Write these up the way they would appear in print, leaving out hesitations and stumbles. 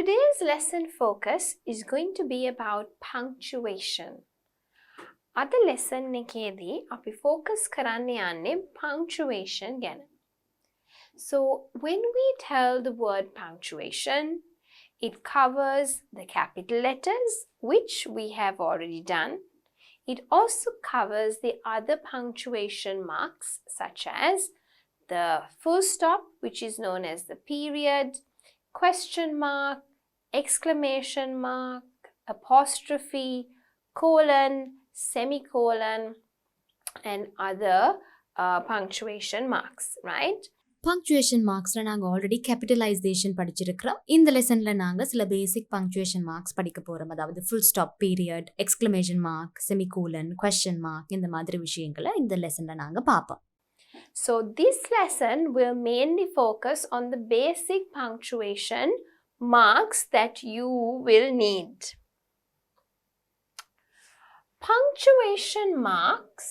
today's lesson focus is going to be about punctuation. අද lesson එකේදී අපි focus කරන්න යන්නේ punctuation ගැන. So when we tell the word punctuation, it covers the capital letters, which we have already done. It also covers the other punctuation marks, such as the full stop, which is known as the period, question mark, exclamation mark, apostrophe, colon, semicolon, and other punctuation marks, right? Punctuation மார்க்ஸில் நாங்கள் already capitalisation படிச்சிருக்கிறோம். இந்த லெசனில் நாங்கள் சில பேசிக் punctuation marks படிக்க போகிறோம். அதாவது full stop, period, exclamation mark, semicolon, question mark, இந்த மாதிரி விஷயங்களை இந்த லெசனில் நாங்கள் பார்ப்போம். So this lesson will mainly focus on the basic punctuation marks that you will need. Punctuation marks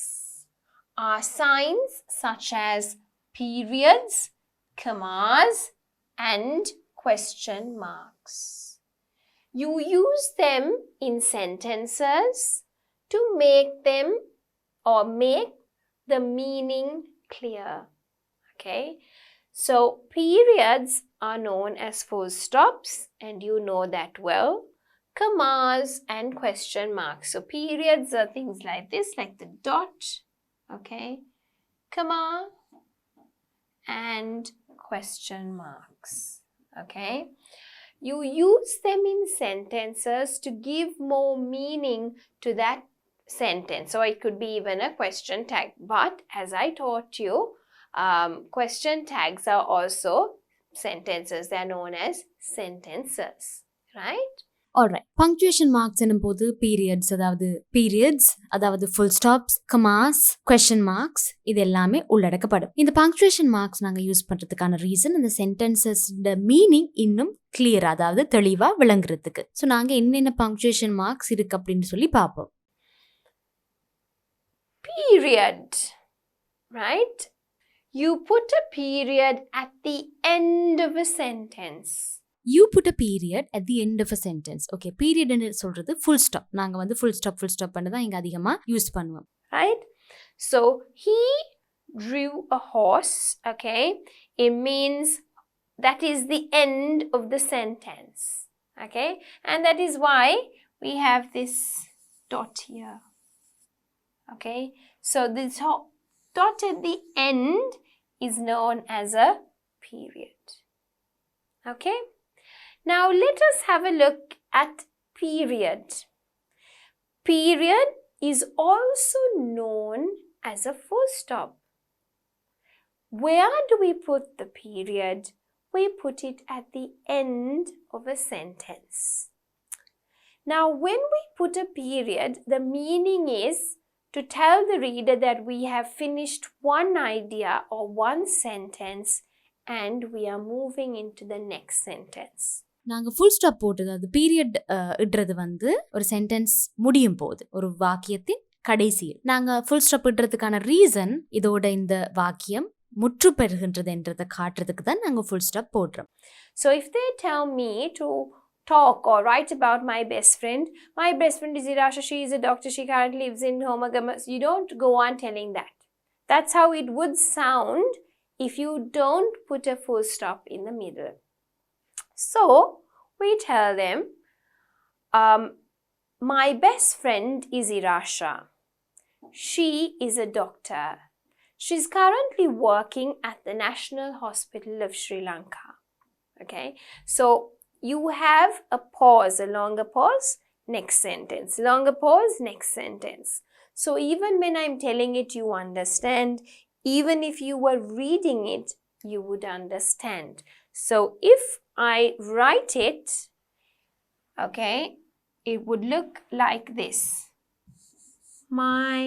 are signs such as periods, commas, and question marks. You use them in sentences to make them or make the meaning clear. Okay, so periods are known as full stops, and you know that well. Commas and question marks. So periods are things like this, like the dot, okay, comma, and question marks. Okay, you use them in sentences to give more meaning to that sentence. So it could be even a question tag, but as I taught you, question tags are also sentences. They are known as sentences, right? Alright, punctuation marks என்னும் போது periods அதாவது full stops, commas, question marks இது எல்லாமே உள்ளடக்கப்படும். இந்த punctuation marks நாங்கள் use பண்ணுறதுக்கான reason இந்த சென்டென்சஸோட மீனிங் இன்னும் கிளியர், அதாவது தெளிவாக விளங்குறதுக்கு. ஸோ நாங்கள் என்னென்ன பங்க்சுவேஷன் மார்க்ஸ் இருக்கு அப்படின்னு சொல்லி பார்ப்போம். Period, right? You put a period at the end of a sentence. You put a period at the end of a sentence. Okay, period ன்னு சொல்றது full stop. நாங்க வந்து full stop பண்ண தான் இங்க அதிகமா யூஸ் பண்ணுவோம். Right? So he drew a horse, okay? It means that is the end of the sentence. Okay? And that is why we have this dot here. Okay? So this dot at the end is known as a period. Okay? Now let us have a look at period. Period is also known as a full stop. Where do we put the period? We put it at the end of a sentence. Now when we put a period, the meaning is to tell the reader that we have finished one idea or one sentence and we are moving into the next sentence. நாங்கள் full stop போட்டது, அது period இடுறது வந்து ஒரு sentence முடியும் போது, ஒரு வாக்கியத்தின் கடைசியில். நாங்கள் ஃபுல் ஸ்டாப் இடுறதுக்கான ரீசன் இதோட இந்த வாக்கியம் முற்று பெறுகின்றது என்றதை காட்டுறதுக்கு தான் நாங்கள் ஃபுல் ஸ்டாப் போடுறோம். So if they tell me to talk or write about my best friend is Irasha, she is a doctor, she currently lives in Homagama, you don't go on telling that. That's how it would sound if you don't put a full stop in the middle. So we tell them, my best friend is Irasha. She is a doctor. She's currently working at the National Hospital of Sri Lanka. Okay, so you have a pause, a longer pause, next sentence, longer pause, next sentence. So even when I'm telling it, you understand. Even if you were reading it, you would understand. So if I write it, okay, it would look like this. My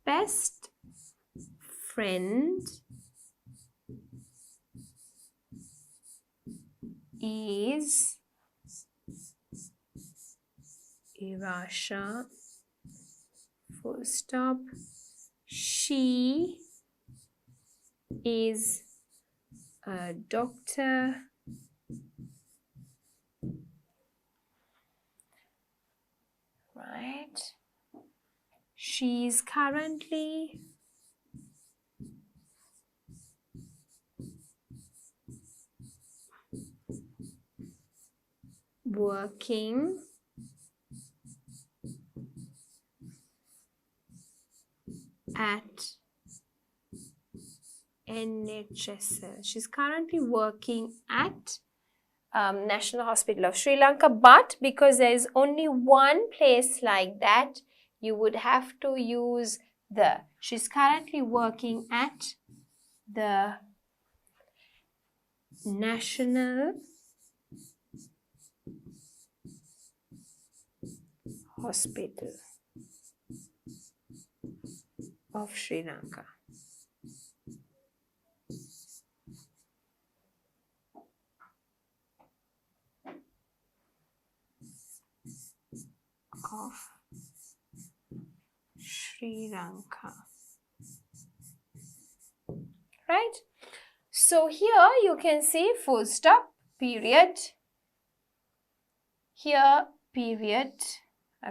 best friend is Irasha, full stop. She is a doctor right? She's currently working at NHSL. She's currently working at National Hospital of Sri Lanka, but because there is only one place like that, you would have to use the. She's currently working at the National Hospital of Sri Lanka. Of Sri Lanka. Right? So here you can see full stop, period. Here, period.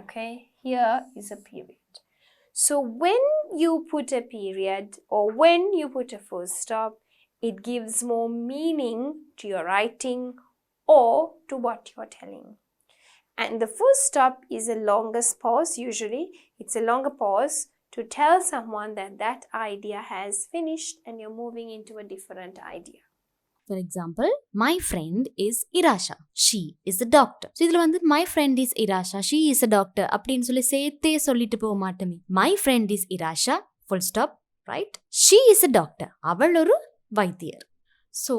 Okay, here is a period. So when you put a period or when you put a full stop, it gives more meaning to your writing or to what you're telling. And the full stop is the longest pause. Usually, it's a longer pause to tell someone that that idea has finished and you're moving into a different idea. For example, my friend is Irasha. She is a doctor. So இதுல வந்து my friend is Irasha. She is a doctor. அப்படின்னு சொல்லி சேர்த்தே சொல்லிட்டு போக மாட்டோமே. My friend is Irasha. Full stop. Right? She is a doctor. அவள் ஒரு வைத்தியர். So,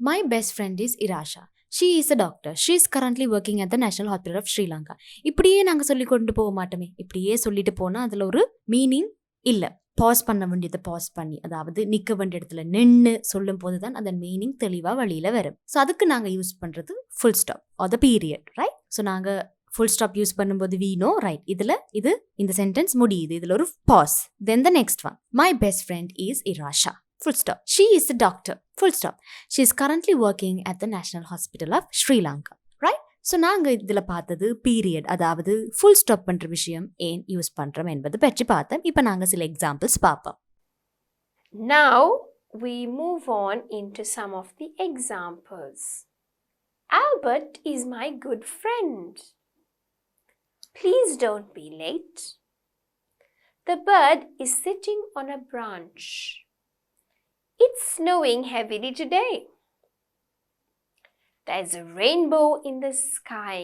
my best friend is Irasha. She is a doctor. She is currently working at the National Hospital of Sri Lanka. இப்படியே நாங்கள் சொல்லி கொண்டு போக மாட்டோமே. இப்படியே சொல்லிட்டு போனால் அதில் ஒரு மீனிங் இல்லை. பாஸ் பண்ண வேண்டியதை பாஸ் பண்ணி, அதாவது நிற்க வேண்டிய இடத்துல நின்று சொல்லும் போது தான் அதன் மீனிங் தெளிவாக வழியில் வரும். ஸோ அதுக்கு நாங்கள் யூஸ் பண்ணுறது full stop or the period, right? So நாங்கள் ஃபுல் ஸ்டாப் யூஸ் பண்ணும்போது we know, ரைட், இதில் இந்த சென்டென்ஸ் முடியுது, இதில் ஒரு pause. Then the next one, my best friend is Irasha. Full stop. She is a doctor. Full stop. She is currently working at the National Hospital of Sri Lanka. Right? So, நாங்கள் இதில் பார்த்தது period, அதாவது full stop பண்ணுற விஷயம் ஏன் use பண்ணுறோம் என்பது பற்றி பார்த்தோம். இப்போ நாங்கள் சில எக்ஸாம்பிள்ஸ் பார்ப்போம். Now, we move on into some of the examples. Albert is my good friend. Please don't be late. The bird is sitting on a branch. It's snowing heavily today. There's a rainbow in the sky.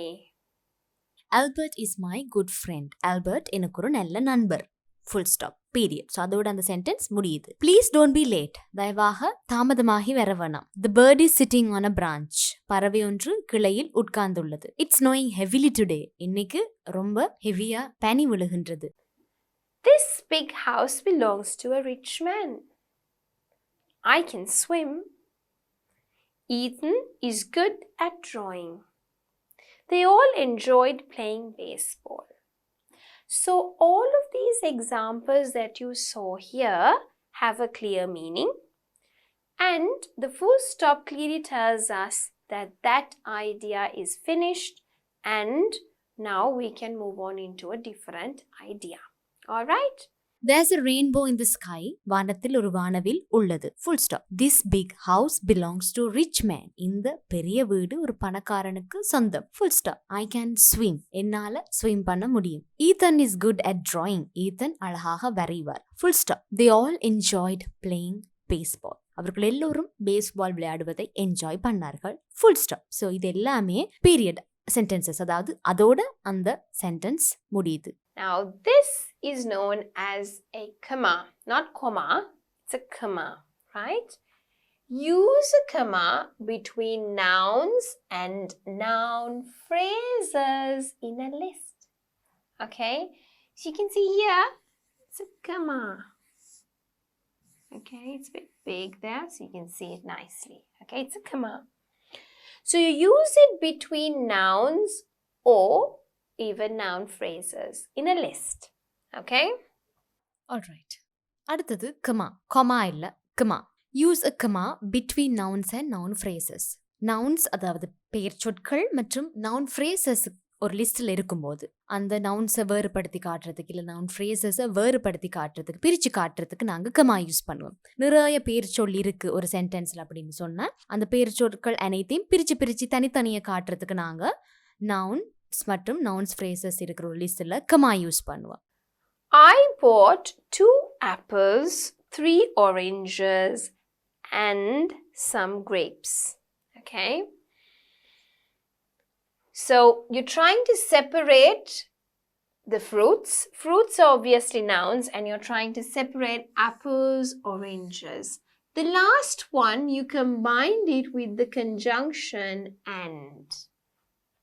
Albert is my good friend. Albert எனக்கு ஒரு நல்ல நண்பர். Full stop. Period. So அதோட அந்த sentence முடியுது. Please don't be late. தயவாக தாமதமாகி வர வேணாம். The bird is sitting on a branch. பறவை ஒன்று கிளையில் உட்கார்ந்துள்ளது. It's snowing heavily today. இன்னைக்கு ரொம்ப ஹெவியா பனி விழுகின்றது. This big house belongs to a rich man. I can swim. Ethan is good at drawing. They all enjoyed playing baseball. So all of these examples that you saw here have a clear meaning, and the full stop clearly tells us that that idea is finished and now we can move on into a different idea. All right? There's a rainbow in the sky. வானத்தில் ஒரு வானவில் உள்ளது. Full stop. This big house belongs to a rich man. இந்த பெரிய வீடு ஒரு பணக்காரனுக்கு சொந்தம். Full stop. I can swim. என்னால swim பண்ண முடியும். Ethan is good at drawing. Ethan அழகாக வரைவார். Full stop. They all enjoyed playing baseball. அவர்கள் எல்லோரும் பேஸ்பால் விளையாடுவதை என்ஜாய் பண்ணார்கள். Full stop. So இது எல்லாமே பீரியட் சென்டென்சஸ், அதாவது அதோட அந்த சென்டென்ஸ் முடியுது. Now this is known as a comma, not comma, it's a comma, right? Use a comma between nouns and noun phrases in a list. Okay? So you can see here, it's a comma. Okay, it's a bit big there, so you can see it nicely. Okay, it's a comma. So you use it between nouns or even noun phrases in a list. Okay? Alright. அடுத்தது comma. Comma இல்ல, comma. Use a comma between nouns and noun phrases. Nouns அதாவது பெயர் சொற்கள் மற்றும் noun phrases ஒரு லிஸ்ட்ல இருக்கும்போது அந்த நவுன்ஸை வேறுபடுத்தி காட்டுறதுக்கு இல்லை நவுன் ஃப்ரேசஸை வேறுபடுத்தி காட்டுறதுக்கு பிரித்து காட்டுறதுக்கு நாங்கள் கமா யூஸ் பண்ணுவோம். நிறைய பேர் சொல் இருக்கு ஒரு சென்டென்ஸில் அப்படின்னு சொன்னால் அந்த பேர் சொற்கள் அனைத்தையும் பிரித்து தனித்தனியாக காட்டுறதுக்கு நாங்கள் நவுன்ஸ் மற்றும் நவுன்ஸ் ஃப்ரேசஸ் இருக்கிற ஒரு லிஸ்ட்டில் கமா யூஸ் பண்ணுவோம். I bought 2 apples, 3 oranges and some grapes. Okay? So you're trying to separate the fruits. Fruits are obviously nouns and you're trying to separate apples, oranges. The last one, you combined it with the conjunction and.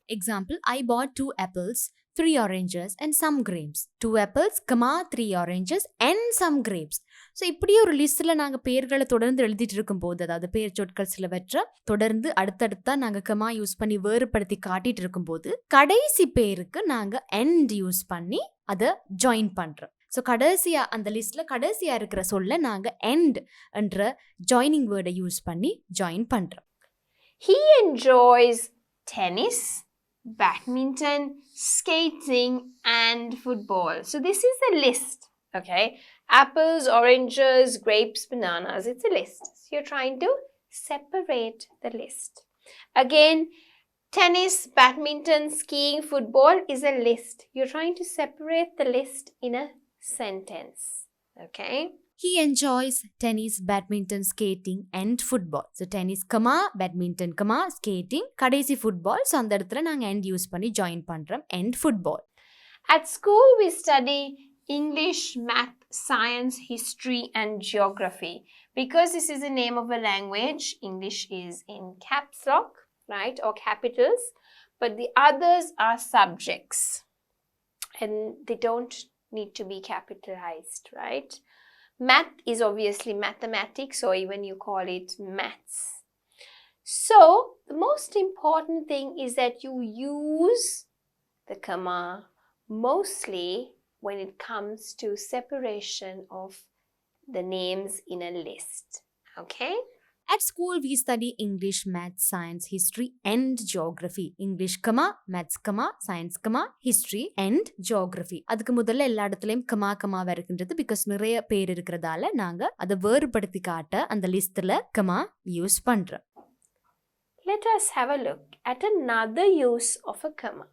Example, I bought 2 apples, 3 oranges and some grapes. 2 apples, 3 oranges and some grapes. So இப்படியே ஒரு லிஸ்ட்டில் நாங்கள் பேர்களை தொடர்ந்து எழுதிட்டு இருக்கும்போது அதாவது பேர் சொற்கள் சிலவற்றை தொடர்ந்து அடுத்தடுத்தா நாங்கள் கமா யூஸ் பண்ணி வேறுபடுத்தி காட்டிட்டு இருக்கும்போது கடைசி பேருக்கு நாங்கள் end யூஸ் பண்ணி அதை ஜாயின் பண்ணுறோம். ஸோ கடைசியாக அந்த லிஸ்ட்டில் கடைசியாக இருக்கிற சொல்ல நாங்கள் end என்ற ஜாயினிங் வேர்டை யூஸ் பண்ணி ஜாயின் பண்ணுறோம். He enjoys tennis, badminton, skating and football. So this is a list, okay? Apples, oranges, grapes, bananas. It's a list. So you're trying to separate the list. Again, tennis, badminton, skiing, football is a list. You're trying to separate the list in a sentence, okay? He enjoys tennis, badminton, skating and football. So tennis, badminton, skating, கடைசி football. So அந்த இடத்துல நாங்கள் end use பண்ணி join பண்ணுறோம் and football. At school, we study English, math, science, history and geography. Because this is the name of a language, English is in caps lock, right, or capitals, but the others are subjects and they don't need to be capitalized, right? Math is obviously mathematics, or even you call it maths. So the most important thing is that you use the comma mostly when it comes to separation of the names in a list, okay? At school, we study English, math, science, history and geography. English, maths, science, history and geography. அதுக்கு முதல்ல எல்லா இடத்துலையும் கமாவா இருக்கின்றது because நிறைய பேர் இருக்கிறதால நாங்க அதை வேறுபடுத்தி காட்ட அந்த லிஸ்ட்ல கமா யூஸ் பண்றோம். Let us have a look at another use of a comma.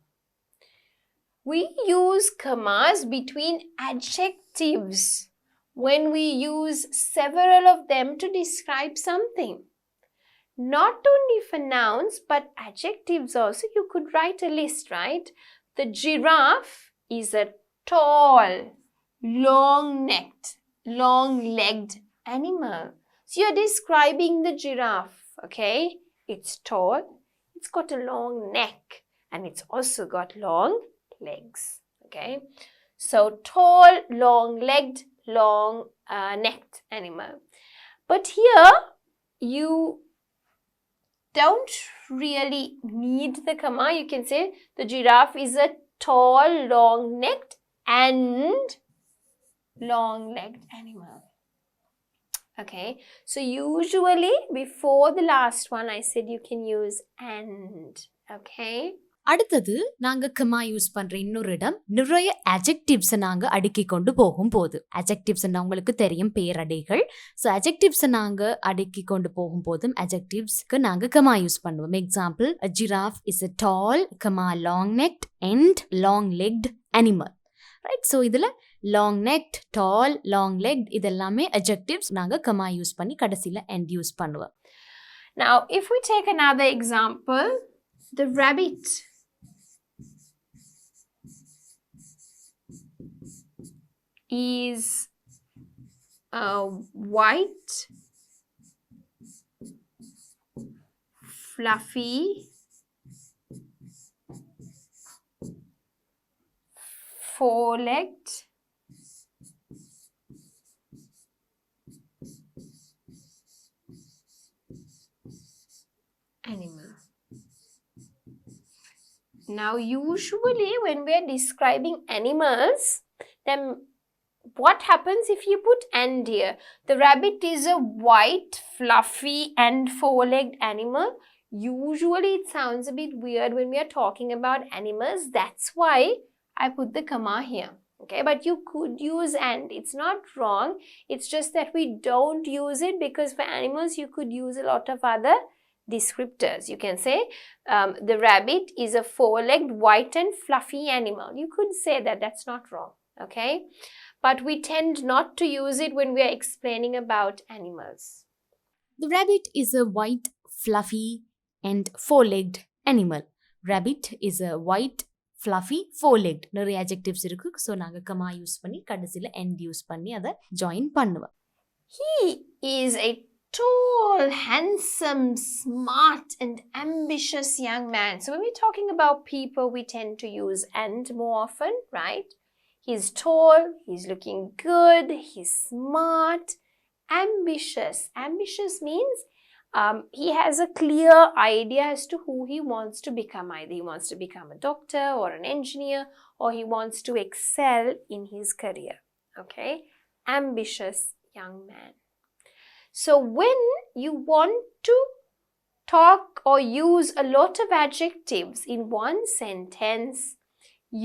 We use commas between adjectives when we use several of them to describe something. Not only for nouns, but adjectives also. You could write a list, right? The giraffe is a tall, long-necked, long-legged animal. So you're describing the giraffe, okay? It's tall, it's got a long neck, and it's also got long legs, okay? So tall, long-legged, long-necked animal. But here, you don't really need the comma. You can say the giraffe is a tall, long-necked and long-legged animal. Okay, so usually before the last one, I said you can use and, okay? அடுத்தது நாங்க comma use பண்ற இன்னொரு இடம் நிறைய adjectives நாங்க அடுக்கி கொண்டு போகும்போது. adjectives உங்களுக்கு தெரியும் பேரடைகள். ஸோ adjectives நாங்க அடுக்கி கொண்டு போகும்போதும் adjectivesக்கு நாங்க கமா யூஸ் பண்ணுவோம். Example, a giraffe is a tall, long-necked and long-legged animal. Right, so இதுல long-necked, tall, long-legged இதெல்லாமே adjectives நாங்க கமா யூஸ் பண்ணி கடைசியில end யூஸ் பண்ணுவோம். Now, if we take another example, the rabbit is a white, fluffy, four-legged animal. Now, usually when we are describing animals, then what happens if you put and here? The rabbit is a white, fluffy and four-legged animal. Usually it sounds a bit weird when we are talking about animals. That's why I put the comma here. Okay, but you could use and. It's not wrong. It's just that we don't use it because for animals you could use a lot of other descriptors. You can say the rabbit is a four-legged, white and fluffy animal. You could say that. That's not wrong. Okay, but we tend not to use it when we are explaining about animals. The rabbit is a white, fluffy, and four-legged animal. Rabbit is a white, fluffy, four-legged. நிறைய adjectives இருக்கு. So நாங்கள் comma use பண்ணி கடைசியில் end use பண்ணி அதை join பண்ணுவோம். He is a tall, handsome, smart and ambitious young man. So when we're talking about people, we tend to use and more often, right? He's tall, he's looking good, he's smart, ambitious. Ambitious means he has a clear idea as to who he wants to become. Either he wants to become a doctor or an engineer, or he wants to excel in his career. Okay? Ambitious young man. So when you want to talk or use a lot of adjectives in one sentence,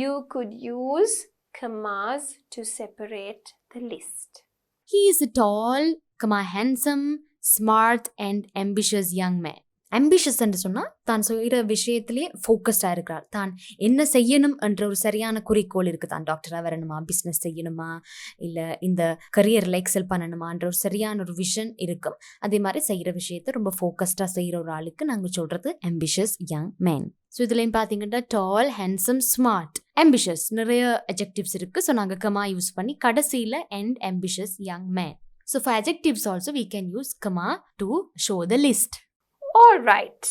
you could use commas to separate the list. He is a tall, handsome, smart and ambitious young man. ambitious என்று சொன்னால் தான் செய்கிற விஷயத்திலே ஃபோக்கஸ்டாக இருக்கிறார். தான் என்ன செய்யணும் என்ற ஒரு சரியான குறிக்கோள் இருக்குது. தான் டாக்டராக வரணுமா, பிஸ்னஸ் செய்யணுமா, இல்லை இந்த கரியரில் எக்ஸல் பண்ணணுமான்ற ஒரு சரியான ஒரு விஷன் இருக்கும். அதே மாதிரி செய்கிற விஷயத்தை ரொம்ப ஃபோக்கஸ்டாக செய்கிற ஒரு ஆளுக்கு நாங்கள் சொல்கிறது ambitious young man. ஸோ இதுலையும் பார்த்தீங்கன்னா டால், ஹேண்ட்ஸம், ஸ்மார்ட், ambitious நிறைய adjectives இருக்குது. ஸோ நாங்கள் கமா யூஸ் பண்ணி கடைசியில் and ambitious young man. So for adjectives also we can use comma to show the list. All right.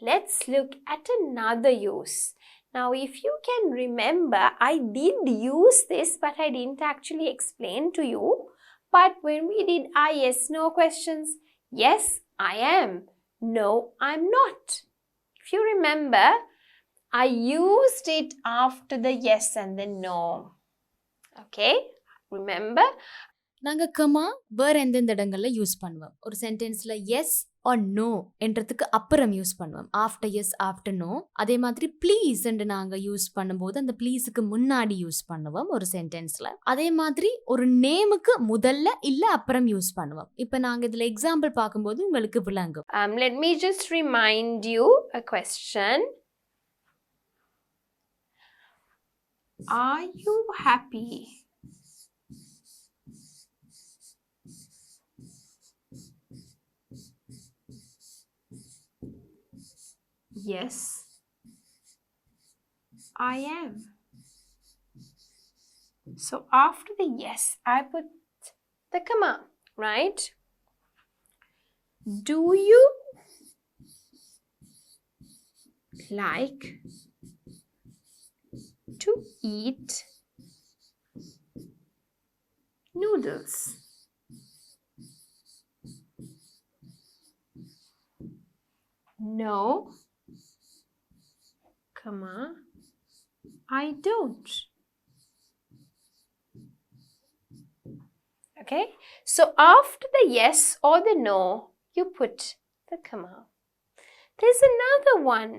Let's look at another use. Now, if you can remember, I did use this, but I didn't actually explain to you. But when we did our yes, no questions, yes, I am. No, I'm not. If you remember, I used it after the yes and the no. Okay? Remember? நாங்கள் comma வேறு எந்தெந்த இடங்களில் use பண்ணுவோம். ஒரு சென்டென்ஸில் S R no என்றதுக்கு அப்புறம் use பண்ணுவோம். After yes, after no. அதே மாதிரி ப்ளீஸ் என்று நாங்கள் யூஸ் பண்ணும்போது அந்த ப்ளீஸுக்கு முன்னாடி யூஸ் பண்ணுவோம் ஒரு சென்டென்ஸில். அதே மாதிரி ஒரு நேமுக்கு முதல்ல இல்லை அப்புறம் யூஸ் பண்ணுவோம். இப்போ நாங்கள் இதில் எக்ஸாம்பிள் பார்க்கும்போது உங்களுக்கு விளங்கும். Let me just remind you a question. Are you happy? Yes, I am. So after the yes, I put the comma, right? Do you like to eat noodles? No, comma, I don't. Okay, so after the yes or the no, you put the comma. There's another one.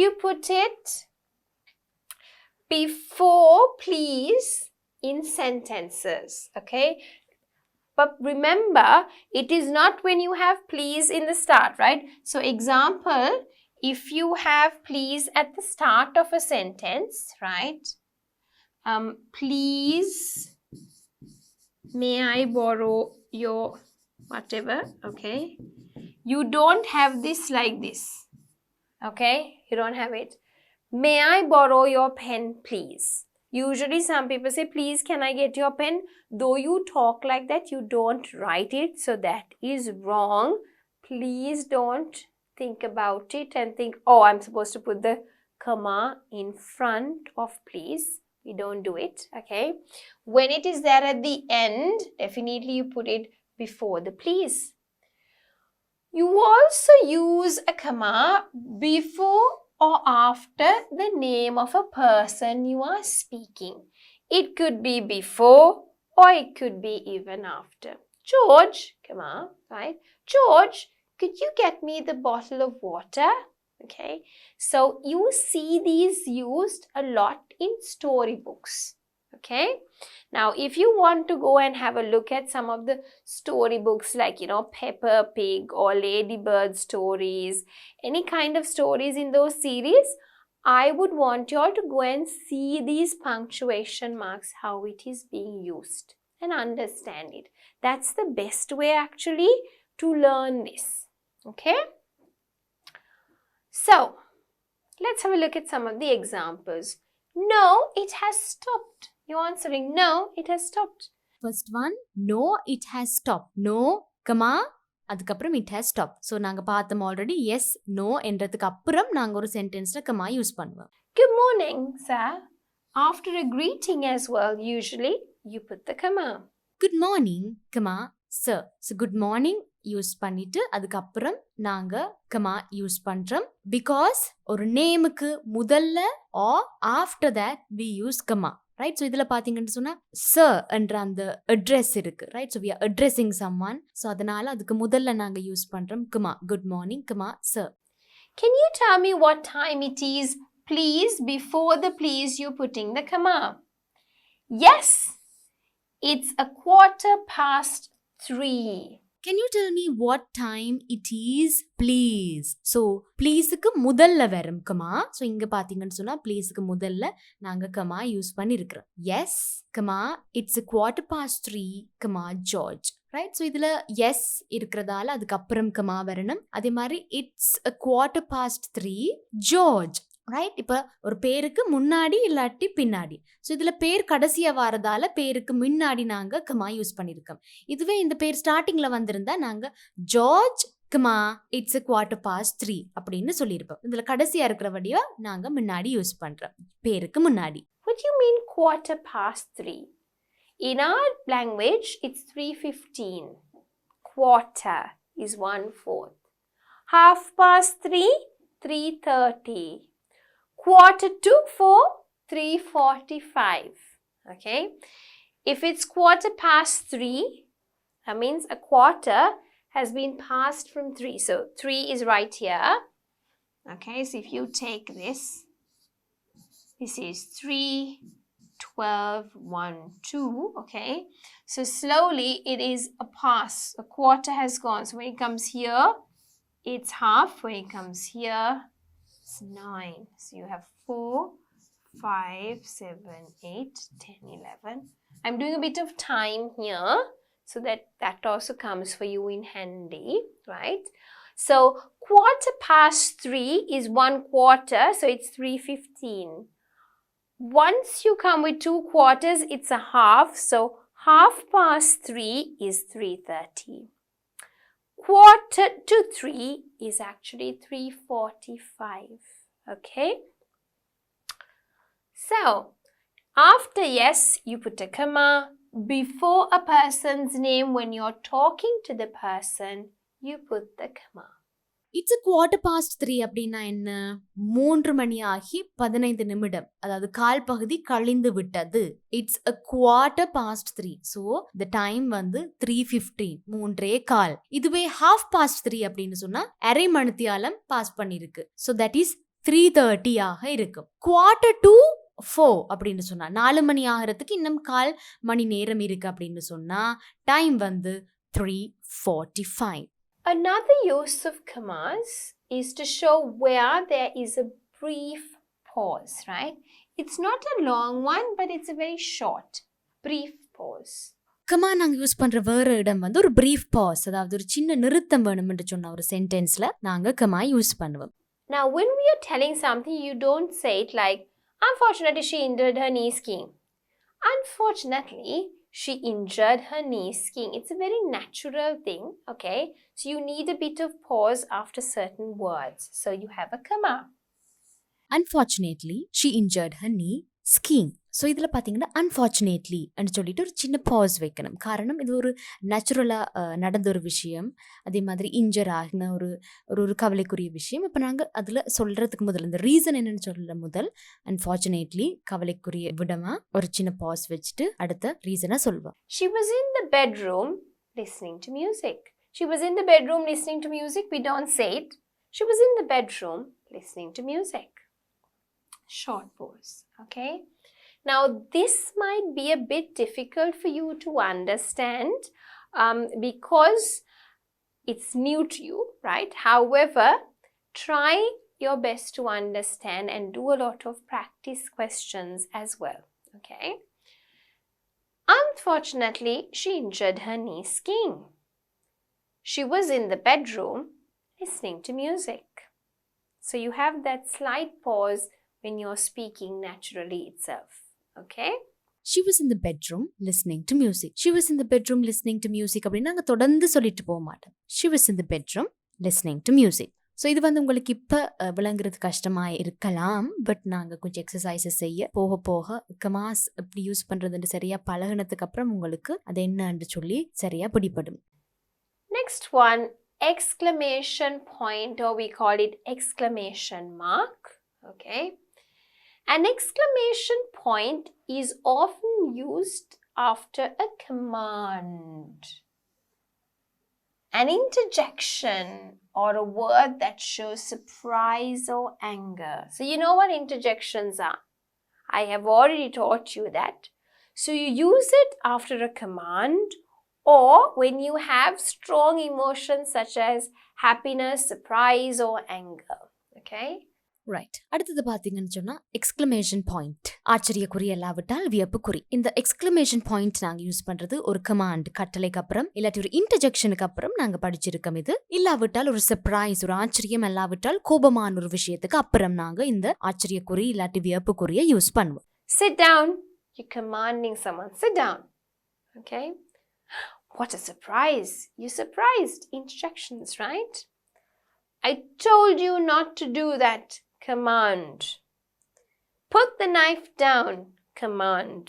You put it before please in sentences. Okay, but remember, it is not when you have please in the start, right? So example, if you have please at the start of a sentence, right? Please, may I borrow your whatever, okay? You don't have this like this, okay? You don't have it. May I borrow your pen, please? Usually some people say, please, can I get your pen? Though you talk like that, you don't write it. So that is wrong. Please don't think about it and think, oh, I'm supposed to put the comma in front of please. We don't do it, okay? When it is there at the end, definitely you put it before the please. You also use a comma before or after the name of a person you are speaking. It could be before or it could be even after. George, comma, right? George, could you get me the bottle of water? Okay, so you see these used a lot in storybooks. Okay, now if you want to go and have a look at some of the storybooks like, Peppa Pig or Ladybird stories, any kind of stories in those series, I would want you all to go and see these punctuation marks, how it is being used, and understand it. That's the best way actually to learn this. Okay? So, let's have a look at some of the examples. No, it has stopped. You're answering, no, it has stopped. First one, no, it has stopped. No, comma, அதுக்கப்புறம் it has stopped. So, நாங்க பார்த்தோம் already, yes, no என்றதுக்கு அப்புறம் நாங்க ஒரு சென்டென்ஸ்ல comma use பண்ணுவோம். Good morning, sir. After a greeting as well, usually you put the comma. Good morning, comma, sir. So, good morning use பண்ணிட்டு அதுக்கப்புறம் நாங்க கமா யூஸ் பண்றோம் பிகாஸ் ஒரு நேமுக்கு முதல்ல or after that we use comma, right? So இதுல பாத்தீங்கன்னு சொன்னா சர் என்ற அந்த அட்ரஸ் இருக்கு, right? So we are addressing someone. So அதனால அதுக்கு முதல்ல நாங்க யூஸ் பண்றோம் comma. Good morning comma sir. Can you tell me what time it is, please? Before the please, you're putting the comma. Yes, it's 3:15. Can you tell me what time it is, please? So, pleaseக்கு முதல்ல வரும் comma. So இங்க பாத்தீங்கன்னு சொன்னா pleaseக்கு முதல்ல நாங்க comma use பண்ணி இருக்கிறோம். Yes, comma, it's 3:15, comma George, right? So இதுல எஸ் இருக்கிறதால அதுக்கப்புறம் கமா வரணும். அதே மாதிரி it's 3:15 ஜார்ஜ், ரைட்? இப்போ ஒரு பேருக்கு முன்னாடி இல்லாட்டி பின்னாடி. ஸோ இதில் பேர் கடைசியாக வரதால பேருக்கு முன்னாடி நாங்கள் கமா யூஸ் பண்ணியிருக்கோம். இதுவே இந்த பேர் ஸ்டார்டிங்கில் வந்திருந்தா நாங்கள் ஜார்ஜ் கமா it's 3:15 அப்படின்னு சொல்லியிருப்போம். இதில் கடைசியாக இருக்கிறபடியோ நாங்கள் முன்னாடி யூஸ் பண்ணுறோம், பேருக்கு முன்னாடி. What do you mean 3:15? In our language, it's 3:15. Quarter is 1/4. 3:30, 3:30. 4:45, 3:45. Okay, if it's 3:15, that means a quarter has been passed from 3. So 3 is right here. Okay, so if you take this is 3, 12, 1, 2. Okay, so slowly it is a pass. A quarter has gone. So when it comes here, it's half. When it comes here, 9. So you have 4, 5, 7, 8, 10, 11. I'm doing a bit of time here so that also comes for you in handy, right? So 3:15 is 1/4, so it's 3:15. Once you come with 2 quarters, it's a half, so 3:30 is 3:30. 2:45 is actually 3:45. Okay, so after yes you put a comma. Before a person's name, when you're talking to the person, you put the comma. It's 3:15 அப்படின்னா என்ன? 3 மணி ஆகி 15 நிமிடம், அதாவது கால் பகுதி கழிந்து விட்டது. It's 3:15. So the time வந்து 3:15, 3:15. இதுவே 3:30 அப்படின்னு சொன்னா அரை மணித்தியாலம் பாஸ் பண்ணிருக்கு. So that is 3:30 ஆக இருக்கும். 3:45 அப்படின்னு சொன்னா 4 மணி ஆகிறதுக்கு இன்னும் கால் மணி நேரம் இருக்கு அப்படின்னு சொன்னா டைம் வந்து 3:45. Another use of commas is to show where there is a brief pause, right? It's not a long one, but it's a very short, brief pause. Comma நாங்க யூஸ் பண்ற வேற இடம் வந்து ஒரு brief pause, அதாவது ஒரு சின்ன நிறுத்தம் வேணும்னு சொன்ன ஒரு சென்டென்ஸ்ல நாங்க கமா யூஸ் பண்ணுவோம். Now, when we are telling something, you don't say it like, unfortunately, she injured her knee skiing. Unfortunately, she injured her knee skiing. It's a very natural thing, okay? So you need a bit of pause after certain words. So you have a comma. Unfortunately, she injured her knee skiing. So இதில் பார்த்தீங்கன்னா unfortunately அப்படின்னு சொல்லிட்டு ஒரு சின்ன pass வைக்கணும். காரணம் இது ஒரு நேச்சுரலாக நடந்த ஒரு விஷயம், அதே மாதிரி இன்ஜர் ஆகின ஒரு கவலைக்குரிய விஷயம். இப்போ நாங்கள் அதில் சொல்கிறதுக்கு முதல் இந்த ரீசன் என்னன்னு சொல்கிற முதல் அன்ஃபார்ச்சுனேட்லி கவலைக்குரிய விடமா ஒரு சின்ன பாஸ் வச்சுட்டு அடுத்த ரீசனை சொல்வோம். She was in the bedroom listening to music. She was in the bedroom listening to music. We don't say it. She was in the bedroom listening to music. Short pause. Okay. Now, this might be a bit difficult for you to understand because it's new to you, right? However, try your best to understand and do a lot of practice questions as well. Okay. Unfortunately, she injured her knee skiing. She was in the bedroom listening to music. So you have that slight pause when you're speaking naturally itself. Okay? She was in the bedroom listening to music. She was in the bedroom listening to music அப்படின்னு நாங்கள் தொடர்ந்து சொல்லிட்டு போக மாட்டோம். She was in the bedroom listening to music. So இது வந்து உங்களுக்கு இப்போ விளங்குறது கஷ்டமாக இருக்கலாம். பட் நாங்கள் கொஞ்சம் எக்ஸசைஸஸ் செய்ய போக போக கமாஸ் எப்படி யூஸ் பண்ணுறதுன்னு சரியாக பழகினதுக்கு அப்புறம் உங்களுக்கு அது என்னன்னு சொல்லி சரியாக பிடிபடும். Next one, exclamation point, or we call it exclamation mark. Okay. An exclamation point is often used after a command, an interjection, or a word that shows surprise or anger. So you know what interjections are. I have already taught you that. So you use it after a command or when you have strong emotions such as happiness, surprise, or anger. Okay? Right. அடுத்தது பார்த்தீங்கன்னு சொன்னா exclamation point. ஆச்சரியக்குறி இல்லாவிட்டால் வியப்புக்குறி. இந்த exclamation point நாங்கள் use பண்றது ஒரு command கட்டளைக்கு அப்புறம் இல்லாட்டி ஒரு இன்டர்ஜெக்ஷனுக்கு அப்புறம் நாங்க படிச்சிருக்கோம். இது இல்லாவிட்டால் ஒரு சர்ப்ரைஸ், ஒரு ஆச்சரியம் இல்லாவிட்டால் கோபமான ஒரு விஷயத்துக்கு அப்புறம் நாங்க இந்த ஆச்சரியக்குறி இல்லாட்டி வியப்புக்குறியை யூஸ் பண்ணுவோம். Sit down. You're commanding someone. Sit down. Okay? What a surprise. You're surprised. Interjections, right? I told you not to do that. Command. Put the knife down. Command.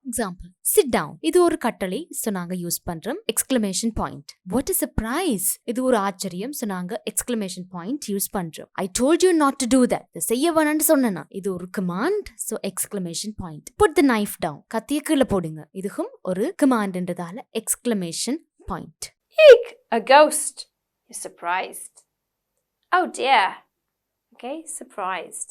Example. Sit down. இது ஒரு கட்டளை. So நாங்க use பண்றோம் exclamation point. What is surprise? இது ஒரு ஆச்சரியம். So நாங்க exclamation point use பண்றோம். I told you not to do that. செய்ய வேணாம்னு சொன்னேனா. இது ஒரு command. So exclamation point. Put the knife down. கத்திய கீழே போடுங்க. இதுவும் ஒரு கமாண்ட்ன்றதால exclamation point. Eek! A ghost. You're surprised. Oh dear. Okay, surprised.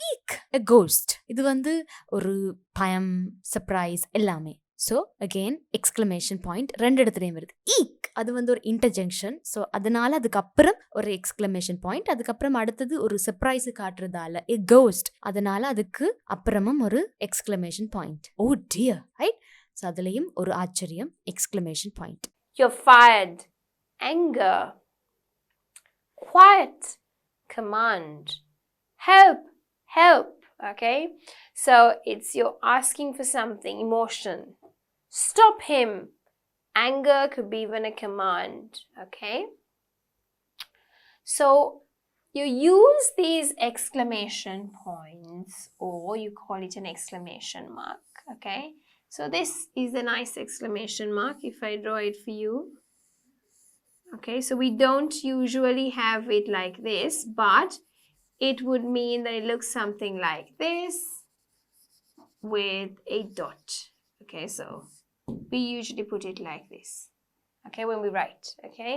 Eek! A ghost. இது வந்து ஒரு பயம், சர்ப்ரைஸ் எல்லாமே. ஸோ அகெயின் எக்ஸ்கிளமேஷன் பாயிண்ட் ரெண்டு இடத்துலையும் வருது. ஈக் அது வந்து ஒரு இன்டர்ஜெக்ஷன். ஸோ அதனால அதுக்கப்புறம் ஒரு எக்ஸ்கிளமேஷன் பாயிண்ட். அதுக்கப்புறம் அடுத்தது ஒரு சர்ப்ரைஸ் காட்டுறதால எ கோஸ்ட். அதனால அதுக்கு அப்புறமும் ஒரு எக்ஸ்கிளமேஷன் பாயிண்ட். ஓ டியர், ரைட்? ஸோ அதுலேயும் ஒரு ஆச்சரியம், exclamation point. You're fired. Anger. Quiet. Command. Help. Help. Okay? So it's you're asking for something, emotion. Stop him. Anger could be even a command. Okay? So you use these exclamation points, or you call it an exclamation mark. Okay? So this is a nice exclamation mark if I draw it for you. Okay, so we don't usually have it like this, but it would mean that it looks something like this with a dot. Okay, so we usually put it like this. Okay, when we write. Okay,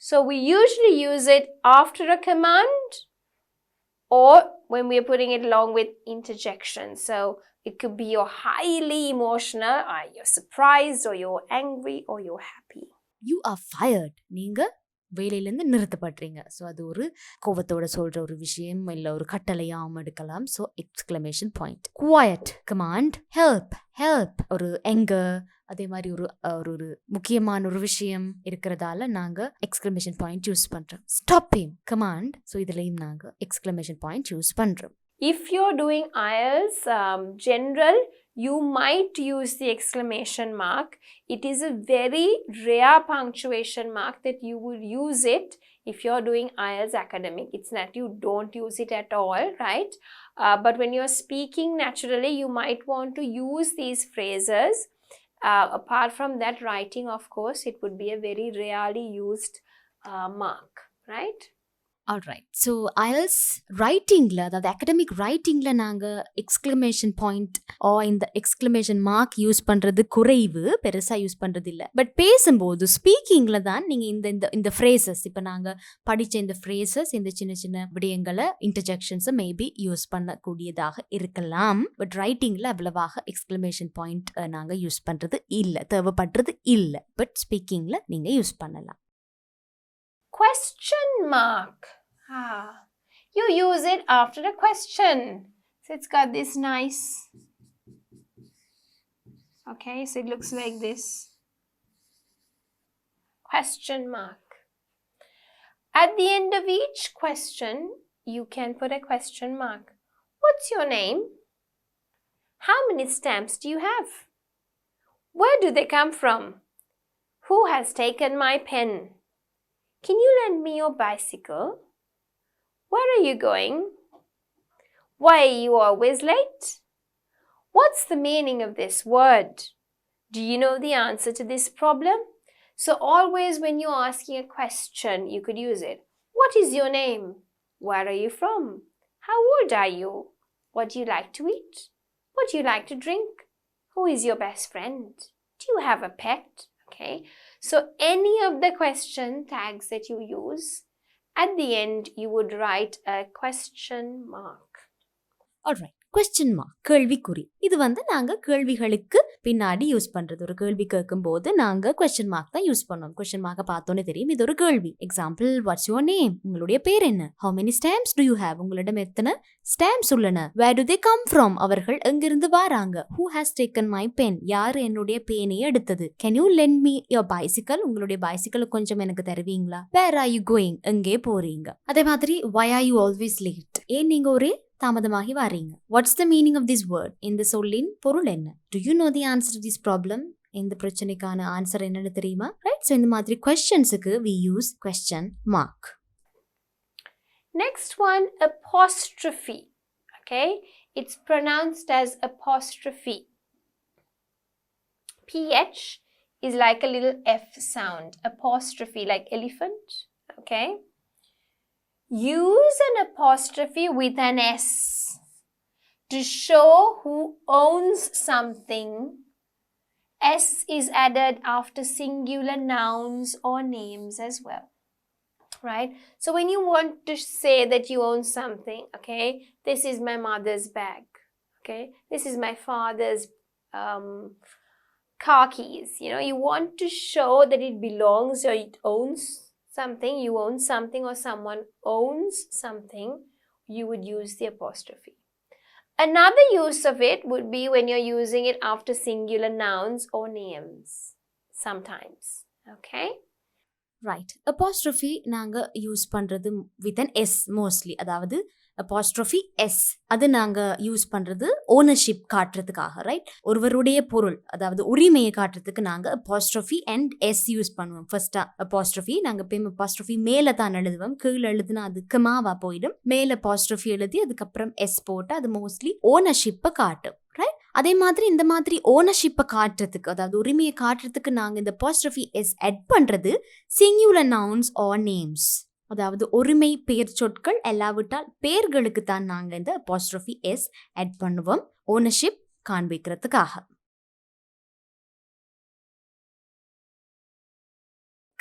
so we usually use it after a command or when we are putting it along with interjection. So it could be you're highly emotional, or you're surprised, or you're angry, or you're happy. You are fired. நீங்க வேலையிலேருந்து நிறுத்தப்படுறீங்க. So அது ஒரு கோபத்தோட சொல்ற ஒரு விஷயம், இல்லை ஒரு கட்டளையாகவும் எடுக்கலாம். So exclamation point. Quiet command. Help help ஒரு எங்கர், அதே மாதிரி ஒரு ஒரு முக்கியமான ஒரு விஷயம் இருக்கிறதால நாங்க எக்ஸ்கிளமேஷன் பாயிண்ட் யூஸ் பண்றோம். Stop him command. ஸோ இதுலயும் நாங்க எக்ஸ்கிளமேஷன் பாயிண்ட் யூஸ் பண்றோம். If you're doing IELTS General, you might use the exclamation mark. It is a very rare punctuation mark that you would use it if you're doing IELTS Academic. It's not you don't use it at all, right? But when you're speaking naturally, you might want to use these phrases. Apart from that, writing, of course, it would be a very rarely used mark, right? Alright. So IELTS ரைட்டிங்கில், அதாவது academic ரைட்டிங்கில் நாங்கள் exclamation point இந்த exclamation mark use பண்ணுறது குறைவு, பெருசாக use பண்ணுறது இல்லை. But பேசும்போது ஸ்பீக்கிங்கில் தான் நீங்கள் இந்த இந்த இந்த ஃப்ரேசஸ், இப்போ நாங்கள் படித்த இந்த ஃப்ரேசஸ், இந்த சின்ன சின்ன விடயங்களை, இன்டர்ஜெக்ஷன்ஸை மேபி யூஸ் பண்ணக்கூடியதாக இருக்கலாம். பட் ரைட்டிங்கில் அவ்வளவாக எக்ஸ்க்ளமேஷன் பாயிண்ட் நாங்கள் யூஸ் பண்ணுறது இல்லை, தேவைப்படுறது இல்லை. பட் ஸ்பீக்கிங்கில் நீங்கள் யூஸ் பண்ணலாம். Question mark. You use it after a question. So it's got this nice, okay, so it looks like this. Question mark. At the end of each question, you can put a question mark. What's your name? How many stamps do you have? Where do they come from? Who has taken my pen? Can you lend me your bicycle? Where are you going? Why are you always late? What's the meaning of this word? Do you know the answer to this problem? So always when you're asking a question, you could use it. What is your name? Where are you from? How old are you? What do you like to eat? What do you like to drink? Who is your best friend? Do you have a pet? Okay. So any of the question tags that you use, at the end you would write a question mark. Alright. Question mark, கேள்விக்குறி. இது நாங்கள் கேள்விகளுக்கு பின்னாடி use பண்ணுறது. ஒரு கேள்வி கேட்கும்போது நாங்கள் கொஸ்டின் மார்க் தான் யூஸ் பண்ணுவோம். கொஸ்டின் மார்க்கை பார்த்தோன்னே தெரியும் இது ஒரு கேள்வி. Example, what's your name? உங்களுடைய பேர் என்ன? How many stamps do you have? உங்களிடம் எத்தனை ஸ்டாம்ப்ஸ் உள்ளன? Where do they come from? அவர்கள் எங்கிருந்து வராங்க? Who has taken my pen? யார் என்னுடைய பேனை எடுத்தது? Can you lend me your bicycle? உங்களுடைய பைசிக்கல் கொஞ்சம் எனக்கு தருவீங்களா? Where are you going? எங்கே போறீங்க? அதே மாதிரி, why are you always late? ஏன் நீங்க ஒரே தாமதமாகி வாரீங்க? What's the meaning of this word? இந்த சொல்லின் பொருள் என்ன? Do you know the answer to this problem? இந்த பிரச்சனைக்கான ஆன்சர் என்னன்னு தெரியுமா? ரைட். ஸோ இந்த மாதிரி கொஸ்டின்ஸுக்கு we use question mark. Next one, apostrophe. Okay, it's pronounced as apostrophe. PH is like a little F sound. Apostrophe, like elephant. Okay. Use an apostrophe with an S to show who owns something. S is added after singular nouns or names as well, right? So when you want to say that you own something, okay, this is my mother's bag, okay, this is my father's car keys. You know, you want to show that it belongs or it owns something, you own something, or someone owns something, you would use the apostrophe. Another use of it would be when you're using it after singular nouns or names sometimes. Okay? Right. Apostrophe நாங்க use பண்றது with an S mostly. அதாவது apostrophe S. அது நாங்க use பண்றது ownership காட்டுறதுக்காக, right? ஒருவருடைய பொருள், அதாவது உரிமையை காட்டுறதுக்கு நாங்க apostrophe and S யூஸ் பண்ணுவோம். ஃபர்ஸ்டா apostrophe நாங்க apostrophe மேல தான் எழுதுவோம். கீழே எழுதுனா அது கமாவா போயிடும். மேல apostrophe எழுதி அதுக்கப்புறம் S போட்டு அது மோஸ்ட்லி ஓனர்ஷிப்பை காட்டும், ரைட்? அதே மாதிரி இந்த மாதிரி ஓனர்ஷிப்பை காட்டுறதுக்கு, அதாவது உரிமையை காட்டுறதுக்கு நாங்க இந்த apostrophe S add பண்றது singular nouns or names. அதாவது ஒருமை பெயர் சொற்கள் எல்லாவிட்டால் பெயர்களுக்கு தான் நாங்க இந்த apostrophe S add பண்ணுவோம், ownership காண்பிக்கிறதுக்காக.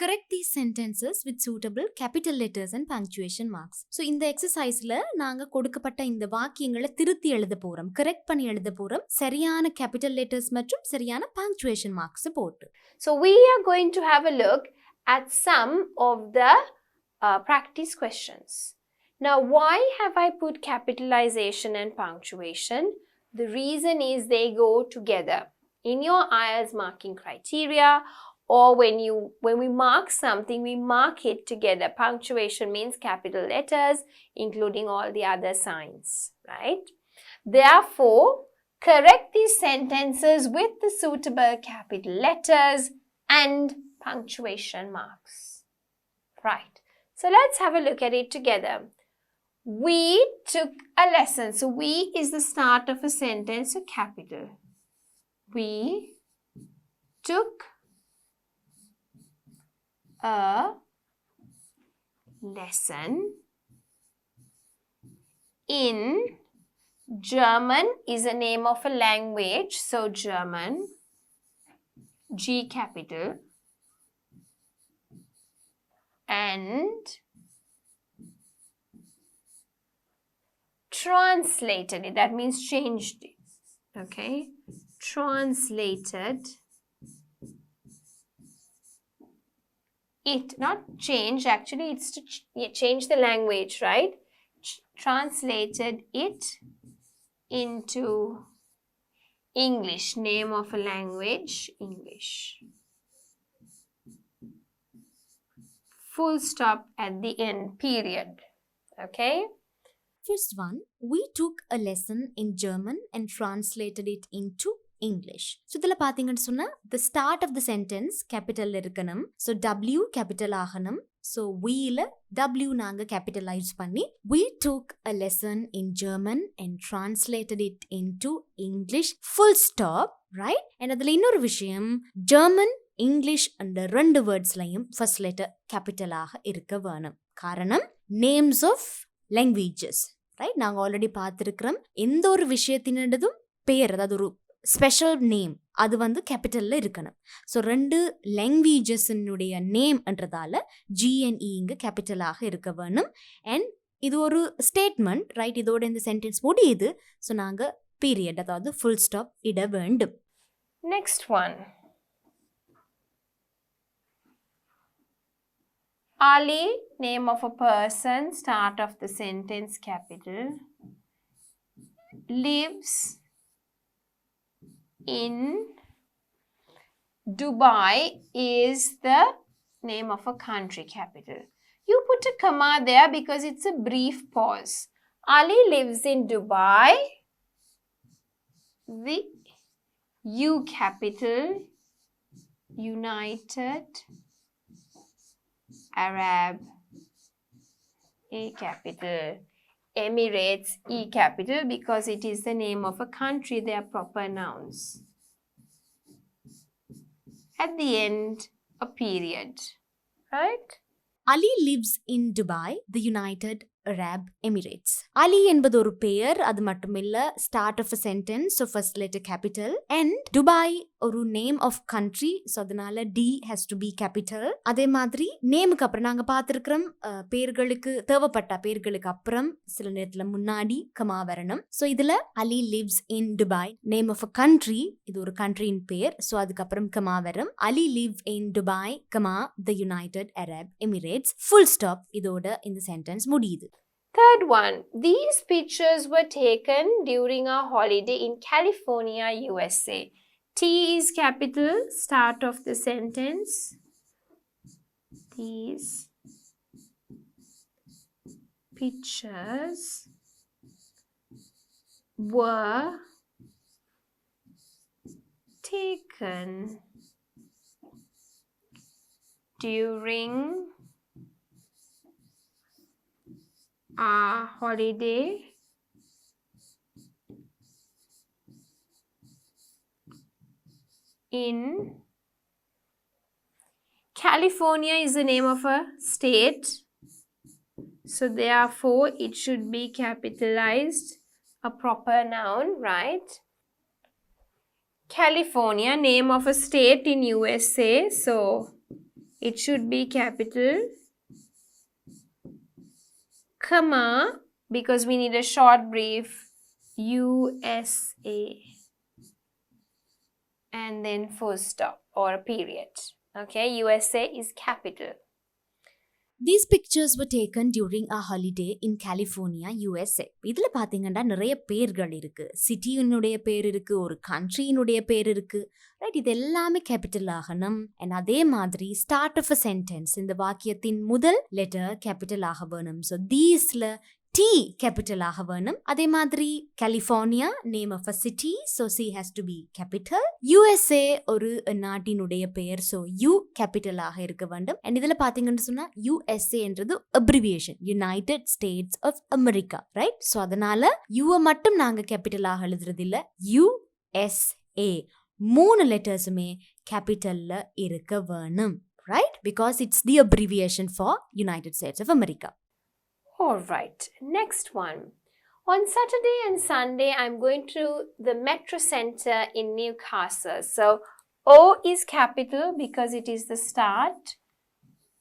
Correct these sentences with suitable capital letters and punctuation marks. So இந்த எக்ஸசைஸ்ல நாங்க கொடுக்கப்பட்ட இந்த வாக்கியங்களை திருத்தி எழுத போறோம், கரெக்ட் பண்ணி எழுத போறோம், சரியான capital letters மற்றும் சரியான punctuation marks போட்டு. So we are going to have a look at some of the practice questions. Now, why have I put capitalization and punctuation? The reason is they go together. In your IELTS marking criteria, or when we mark something, we mark it together. Punctuation means capital letters, including all the other signs, right? Therefore, correct these sentences with the suitable capital letters and punctuation marks, right? So let's have a look at it together. We took a lesson. So we is the start of a sentence, so capital. We took a lesson. in German is a name of a language. So German, G capital, and translated it. That means changed it. Okay, translated it, not change. Actually, it's to change the language, right? Translated it into English, name of a language, English. Full stop at the end, period. Okay? First one, we took a lesson in German and translated it into English. So இதில் பார்த்தீங்கன்னு சொன்னா the start of the sentence capital இருக்கணும். So W capital ஆகணும். So we'ல W நாங்க capitalize பண்ணி we took a lesson in German and translated it into English, full stop, right? And அதில் இன்னொரு விஷயம், German, English அந்த ரெண்டு வேர்ட்ஸ்லையும் first letter capital ஆக இருக்க வேணும். காரணம் names of languages, right? நாங்கள் ஆல்ரெடி பார்த்துருக்கிறோம், எந்த ஒரு விஷயத்தினதும் பெயர், அதாவது ஒரு ஸ்பெஷல் நேம், அது வந்து கேபிட்டலில் இருக்கணும். ஸோ ரெண்டு லாங்குவேஜஸினுடைய நேம்ன்றதால ஜிஎன்இ இங்கே கேபிட்டலாக இருக்க வேணும். அண்ட் இது ஒரு ஸ்டேட்மெண்ட், ரைட்? இதோட இந்த சென்டென்ஸ் முடியுது. ஸோ நாங்கள் பீரியட், அதாவது ஃபுல் ஸ்டாப் இட வேண்டும். Next one, Ali, name of a person, start of the sentence capital, lives in Dubai is the name of a country, capital. You put a comma there because it's a brief pause. Ali lives in Dubai, the U capital, United Arab, A capital, Emirates, E capital, because it is the name of a country, they are proper nouns. At the end, a period, right? Ali lives in Dubai, the United Arab Emirates. Ali என்பது ஒரு பெயர், அது மட்டுமில்ல start of a sentence, so first letter capital. And Dubai ஒரு name of country, so அதனால D has to be capital. அதே மாதிரி நேமுக்கு அப்புறம் நாங்கள் பார்த்துருக்கிறோம், பேர்களுக்கு தேவைப்பட்ட பேர்களுக்கு அப்புறம் சில நேரத்தில் முன்னாடி கமா வரணும். ஸோ இதில் Ali lives in Dubai, name of a country, இது ஒரு கண்ட்ரியின் பேர், ஸோ அதுக்கப்புறம் கமா வரும். Ali live in Dubai, comma the United Arab Emirates, full stop. இதோட இந்த சென்டென்ஸ் முடியுது. Third one, these pictures were taken during our holiday in California, USA. T is capital, start of the sentence. These pictures were taken during our holiday in California is the name of a state, so therefore it should be capitalized, a proper noun, right? California, name of a state in USA, so it should be capital, comma, because we need a short brief, USA, and then full stop or a period. Okay, USA is capital. These pictures were taken during a holiday in California, USA. இதில் பார்த்தீங்கன்னா நிறைய பேர்கள் இருக்கு, சிட்டியினுடைய பேர் இருக்கு, ஒரு கண்ட்ரியினுடைய பேர் இருக்கு, ரைட்? இது எல்லாமே கேபிட்டல் ஆகணும். அண்ட் அதே மாதிரி ஸ்டார்ட் ஆஃப் அ சென்டென்ஸ், இந்த வாக்கியத்தின் முதல் லெட்டர் கேபிட்டல் ஆக வேணும். ஸோ தீஸ்ல T கேபிட்டல் ஆக வேணும். அதே மாதிரி California, name of a city, so C has to be capital. USA ஒரு நாட்டினுடைய பெயர், ஸோ U கேபிட்டல் ஆக இருக்க வேண்டும். அண்ட் இதில் பார்த்தீங்கன்னு சொன்னா USA என்றது abbreviation, United States of America, right? So அதனால யூவை மட்டும் நாங்கள் கேபிட்டல் ஆக எழுதுறது இல்லை, USA மூணு லெட்டர்ஸுமே கேபிட்டல்ல இருக்க வேணும், right? Because it's the abbreviation for United States of America. All right, next one. On Saturday and Sunday, I'm going to the Metro Center in Newcastle. So, O is capital because it is the start.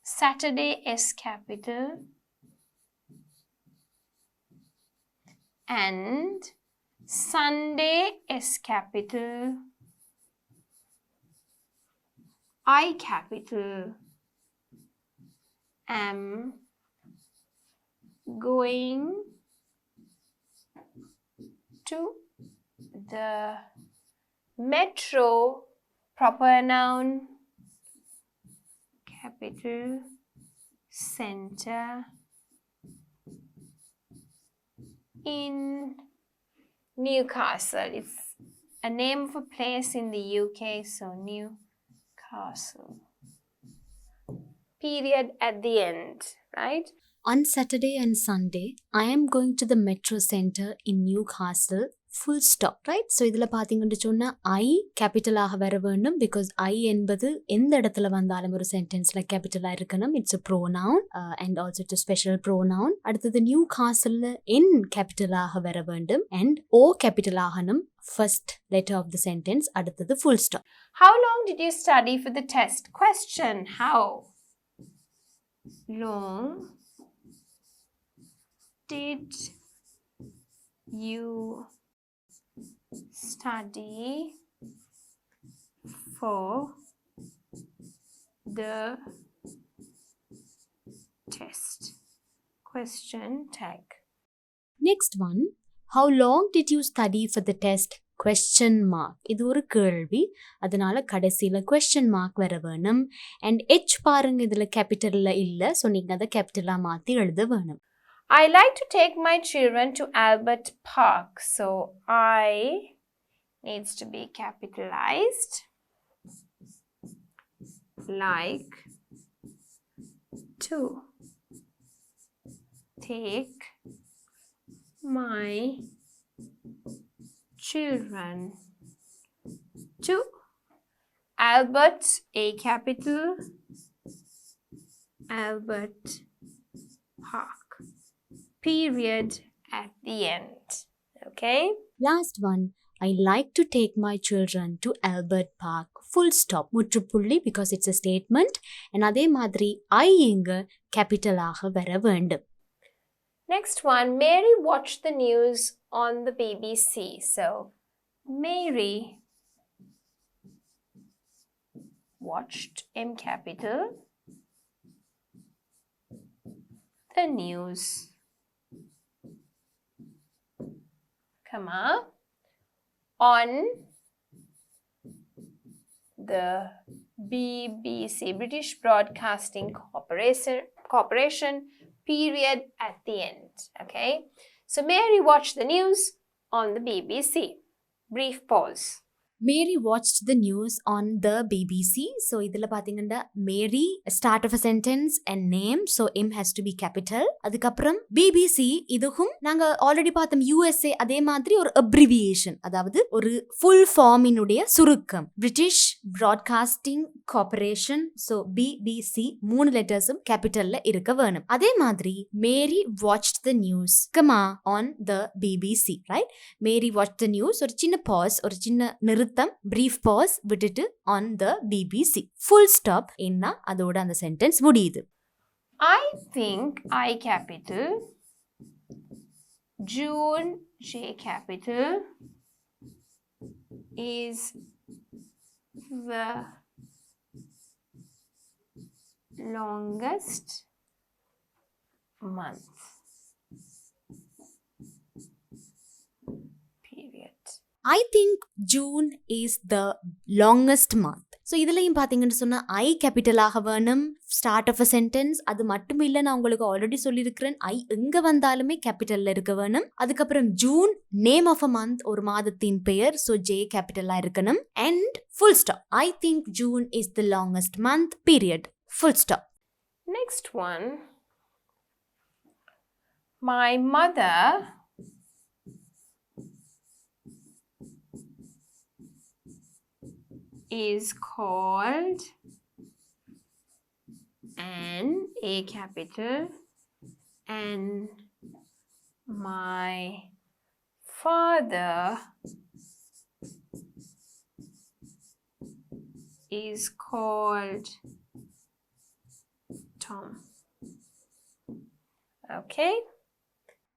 Saturday is capital. And Sunday is capital. I capital. Am going to the Metro, proper noun, capital, center in Newcastle. It's a name of a place in the UK, so Newcastle. Period at the end, right? On Saturday and Sunday, I am going to the Metro Center in Newcastle. Full stop, right? So இதில் பார்த்தீங்கன்னு சொன்னால் I கேபிட்டலாக வர வேண்டும் because I என்பது எந்த இடத்துல வந்தாலும் ஒரு சென்டென்ஸில் கேபிட்டலாக இருக்கணும். It's a pronoun and also it's a special pronoun. அடுத்தது நியூ காசலில் N கேபிட்டலாக வர வேண்டும் and O கேபிட்டலாகணும் first letter of the sentence. அடுத்தது full stop. How long did you study for the test? Question. How long did you study for the test? Question tag. Next one, how long did you study for the test? Question mark. இது ஒரு கேள்வி, அதனால கடைசியில் question mark வர வேணும். And H பாருங்க இதில் கேபிட்டலில் இல்லை, ஸோ நீங்கள் அதை கேபிட்டலாக மாற்றி எழுத வேணும். I like to take my children to Albert Park. So I needs to be capitalized. Like to take my children to Albert, A capital, Albert Park. Period at the end. Okay? Last one, I like to take my children to Albert Park. Full stop. முற்றுப்புள்ளி because it's a statement. And அதே மாதிரி I இங்க கேபிட்டலாக வர வேண்டும். Next one, Mary watched the news on the BBC. So, Mary watched, M capital, the news. Comma, on the BBC, British Broadcasting Corporation, period at the end. Okay, so Mary watched the news on the BBC. Brief pause. Mary watched the news on the BBC. So இதில் பார்த்தீங்கன்னா Mary start of a sentence and name, so M has to be capital. அதுக்கப்புறம் BBC, இதுவும் நாங்கள் already பார்த்தோம் USA, அதே மாதிரி ஒரு abbreviation, அதாவது ஒரு full form-இனுடைய சுருக்கம். British Broadcasting Corporation, so BBC 3 லெட்டர்ஸும் கேபிட்டல்ல இருக்க வேணும். அதே மாதிரி Mary watched the news, on the BBC, right? Mary watched the news, ஒரு சின்ன pause, ஒரு சின்ன நிறுத்தம், brief pause விட்டுட்டு on the BBC. Full stop என்ன அதோட அந்த sentence முடியுது. I think I capital, June, J capital, is the longest month. Period. I think June is the longest month. So இதுலையும் பார்த்தீங்கன்னு சொன்னால் ஐ கேபிட்டலாக வேணும் ஸ்டார்ட் ஆஃப் அ சென்டென்ஸ். அது மட்டும் இல்லை, நான் உங்களுக்கு ஆல்ரெடி சொல்லியிருக்கிறேன் ஐ எங்கே வந்தாலுமே கேபிட்டலில் இருக்க வேணும். அதுக்கப்புறம் June name of a month, ஒரு மாதத்தின் பெயர், ஸோ ஜே கேபிட்டலாக இருக்கணும். And full stop. I think June is the longest month, period, full stop. Next one, my mother is called A capital, and my father is called Tom. Okay.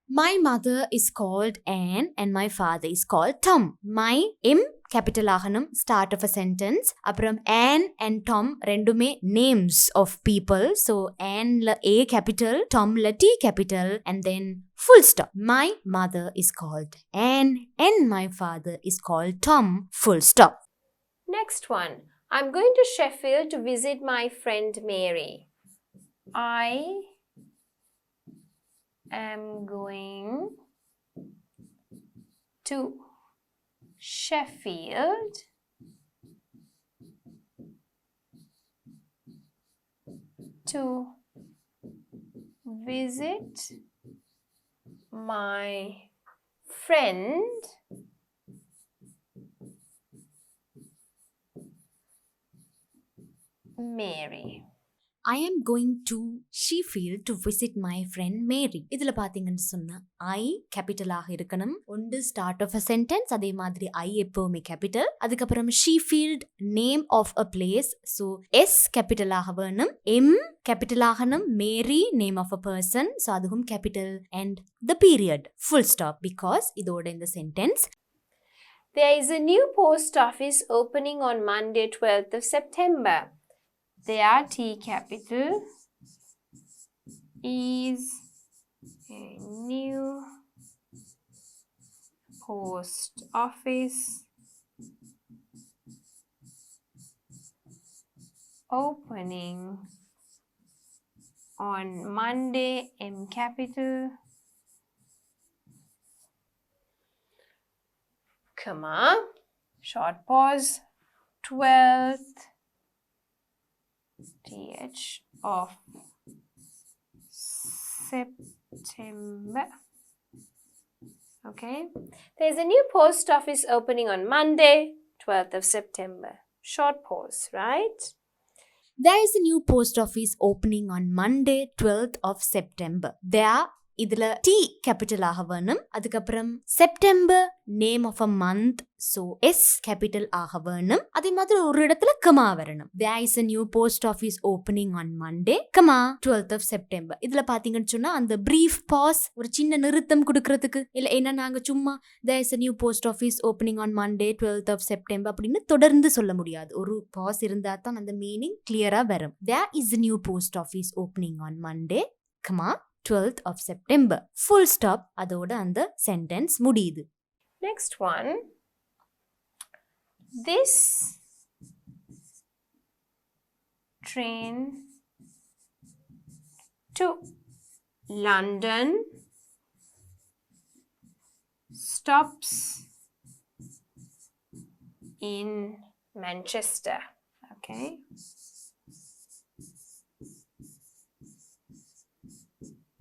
My mother is called Anne and my father is called Tom. My M capital ஆகணும் start of a sentence. அப்புறம் Anne and Tom ரெண்டுமே names of people. So Anne ல A capital, Tom ல T capital and then full stop. My mother is called Anne and my father is called Tom. Full stop. Next one. I'm going to Sheffield to visit my friend Mary. I am going to Sheffield to visit my friend Mary. I am going to Sheffield to visit my friend Mary. இதுல பாத்தீங்கன்னு சொன்னா I கேபிட்டலாக இருக்கணும். ஒன்று start of a sentence, அதே மாதிரி I எப்பவுமே capital. அதுக்கப்புறம் Sheffield name of a place, so S கேபிட்டலாக வேணும். M கேபிட்டலாகணும். Mary name of a person, so அதுவும் capital. And the period full stop, because இதோட இந்த sentence. There is a new post office opening on Monday, 12th of September. Their T capital is a new post office opening on Monday, M capital, comma, short pause, 12th TH of September. Okay. There's a new post office opening on Monday, 12th of September. Short pause, right? There is a new post office opening on Monday, 12th of September. There இதுல T capital ஆக வேணும். அதுக்கப்புறம் September name of a month, so S capital ஆக வேணும். அதே மாதிரி ஒரு இடத்துல கமா வரணும். There is a new post office opening on Monday, comma 12th of September. இதுல பாத்தீங்கன்னு சொன்னா அந்த brief pause, ஒரு சின்ன நிறுத்தம் கொடுக்கறதுக்கு, இல்ல என்ன நாங்க சும்மா there is a new post office opening on Monday, 12th of September அப்படின்னு தொடர்ந்து சொல்ல முடியாது. ஒரு pause இருந்தா தான் அந்த மீனிங் கிளியரா வரும். There is a new post office opening on Monday, comma 12th of September. Full stop. அதோட அந்த sentence முடியுது. Next one. This train to London stops in Manchester. Okay.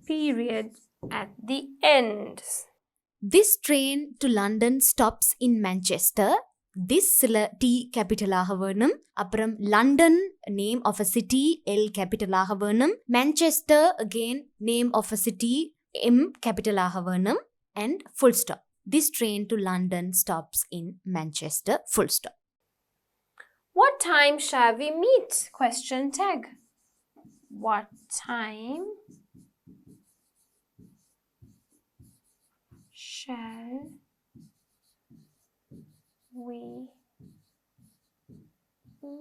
Period at the end. This train to London stops in Manchester. This சில T கேபிட்டலாக வேணும். அப்புறம் London name of a city, L கேபிட்டலாக வேணும். Manchester again name of a city, M கேபிட்டலாக வேணும். And full stop. This train to London stops in Manchester. Full stop. What time shall we meet? Question tag. What time shall we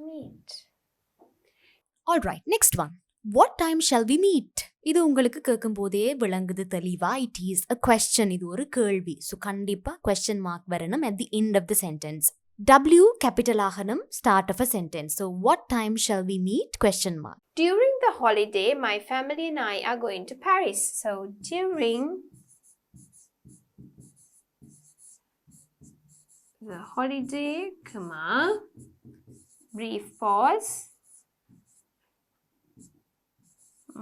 meet? Alright, next one. What time shall we meet? இது உங்களுக்கு கேட்கும் போதே விளங்குது தெளிவா. It is a question. இது ஒரு கேள்வி. So கண்டிப்பா question mark வரணும் at the end of the sentence. W capital ஆகணும் start of a sentence. So what time shall we meet? Question mark. During the holiday, my family and I are going to Paris. So during the holiday, comma, brief pause,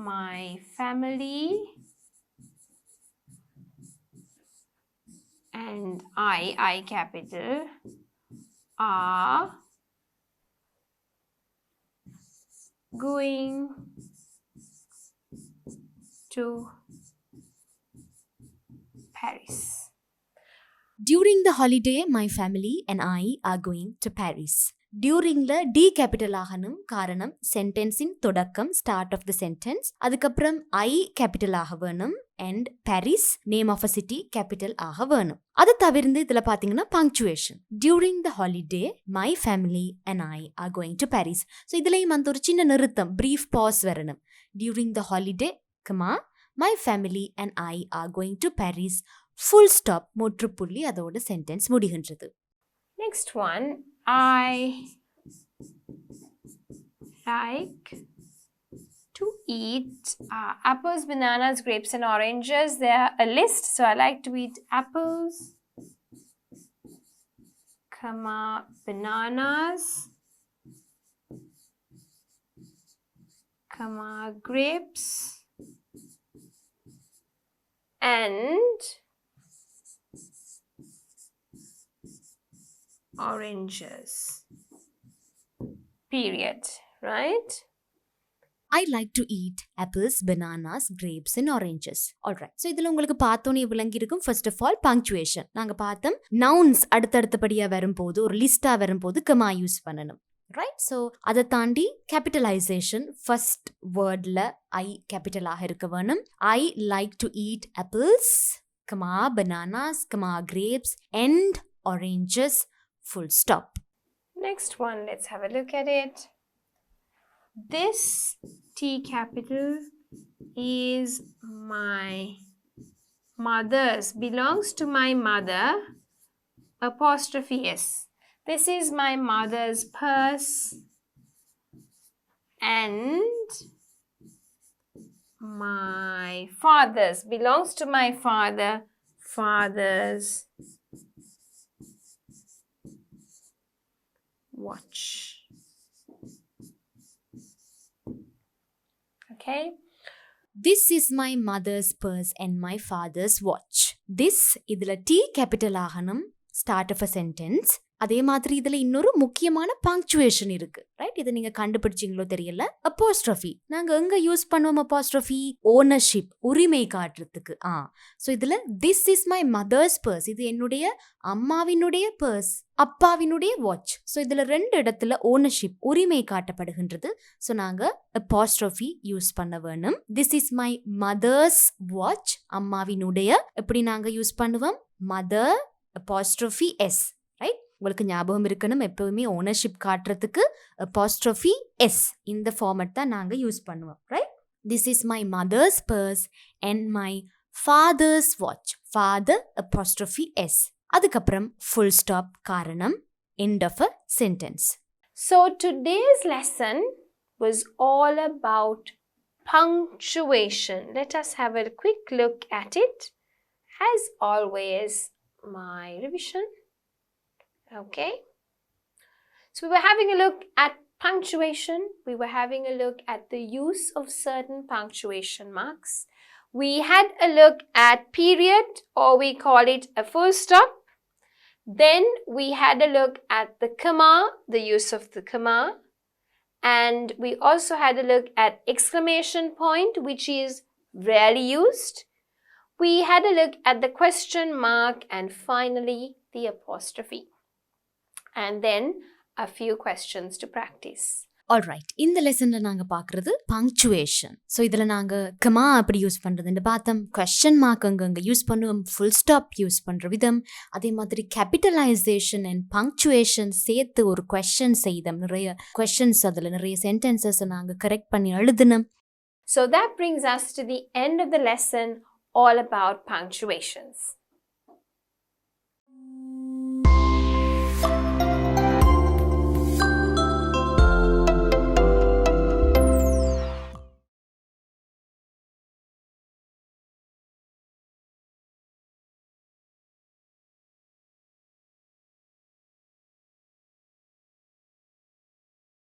my family and I capital, are going to Paris. During the holiday, my family and I are going to Paris. Duringல D capital ஆகணும். காரணம் சென்டென்ஸின் தொடக்கம், start of the sentence. அதுக்கப்புறம் ஐ capital ஆக வேணும். And Paris name of a city capital ஆக வேணும். அதை தவிர்த்து இதுல பாத்தீங்கன்னா punctuation. During the holiday my family and I are going to Paris. So இதுலயும் அந்த ஒரு சின்ன நிறுத்தம், பிரீஃப் பாஸ் வரணும். During the holiday comma my family and I are going to Paris. Full stop, முற்றுப்புள்ளி, அதோட சென்டென்ஸ் முடிகின்றது. Next one, I like to eat apples, bananas, grapes and oranges. They are a list, so I like to eat apples, bananas, grapes and oranges. Period. Right? I like to eat apples, bananas, grapes and oranges. Alright. So இதில் உங்களுக்கு பார்த்தோன்னே விளங்கி இருக்கும். First of all, punctuation. நாங்கள் பார்த்தோம் nouns அடுத்தடுத்தபடியாக வரும்போது, ஒரு லிஸ்டாக வரும்போது கமா யூஸ் பண்ணணும். ரைட். ஸோ அதை தாண்டி கேபிட்டலைசேஷன் ஃபர்ஸ்ட் வேர்டில் ஐ கேபிட்டலாக இருக்க வேணும். I like to eat apples, comma bananas, comma grapes and oranges, full stop. Next one, let's have a look at it. This T capital is my mother's, belongs to my mother, apostrophe S. This is my mother's purse and my father's, belongs to my father, father's watch. Okay. This is my mother's purse and my father's watch. This இதுல T capital ஆகணும், start of a sentence. அதே மாதிரி இதுல இன்னொரு முக்கியமான punctuation இருக்கு. Right. இதை நீங்க கண்டுபிடிச்சிங்களோ தெரியல. அப்போஸ்ட்ரோஃபி நாங்க எங்க யூஸ் பண்ணுவோம்? அப்போஸ்ட்ரோஃபி ஓனர்ஷிப், உரிமை காட்டுறதுக்கு. ஸோ இதுல this is my mother's purse, இது என்னுடைய அம்மாவினுடைய பர்ஸ், அப்பாவினுடைய வாட்ச். ஸோ இதுல ரெண்டு இடத்துல ஓனர்ஷிப், உரிமை காட்டப்படுகின்றது. ஸோ நாங்க அப்போஸ்ட்ரோஃபி யூஸ் பண்ண வேணும். This is my mother's watch, அம்மாவினுடைய. எப்படி நாங்க யூஸ் பண்ணுவோம்? Mother apostrophe S. உங்களுக்கு ஞாபகம் இருக்கணும், எப்பவுமே ஓனர்ஷிப் காட்டுறதுக்கு அப்போஸ்ட்ரோஃபி எஸ் இந்த ஃபார்மட் தான் நாங்கள் யூஸ் பண்ணுவோம். Right. This is my mother's purse and my father's watch, father apostrophe S. அதுக்கப்புறம் ஃபுல் ஸ்டாப், காரணம் end of a sentence. So today's lesson was all about punctuation. Let us have a quick look at it. As always, my revision. Okay, so we were having a look at punctuation. We were having a look at the use of certain punctuation marks. We had a look at period, or we call it a full stop. Then we had a look at the comma, the use of the comma. And we also had a look at exclamation point, which is rarely used. We had a look at the question mark and finally the apostrophe. And then a few questions to practice. Alright. இந்த லெசனில் நாங்கள் பார்க்குறது punctuation. So இதில் நாங்கள் comma அப்படி use பண்ணுறதுன்னு பார்த்தோம், question mark அங்கங்கே யூஸ் பண்ணுவோம், ஃபுல் ஸ்டாப் யூஸ் பண்ணுற விதம், அதே மாதிரி கேபிட்டலைசேஷன் அண்ட் பங்க்சுவேஷன் சேர்த்து ஒரு கொஸ்டின் செய்தோம். நிறைய கொஸ்டின்ஸ், அதில் நிறைய சென்டென்சஸை நாங்கள் கரெக்ட் பண்ணி எழுதினோம். So that brings us to the end of the lesson all about punctuations.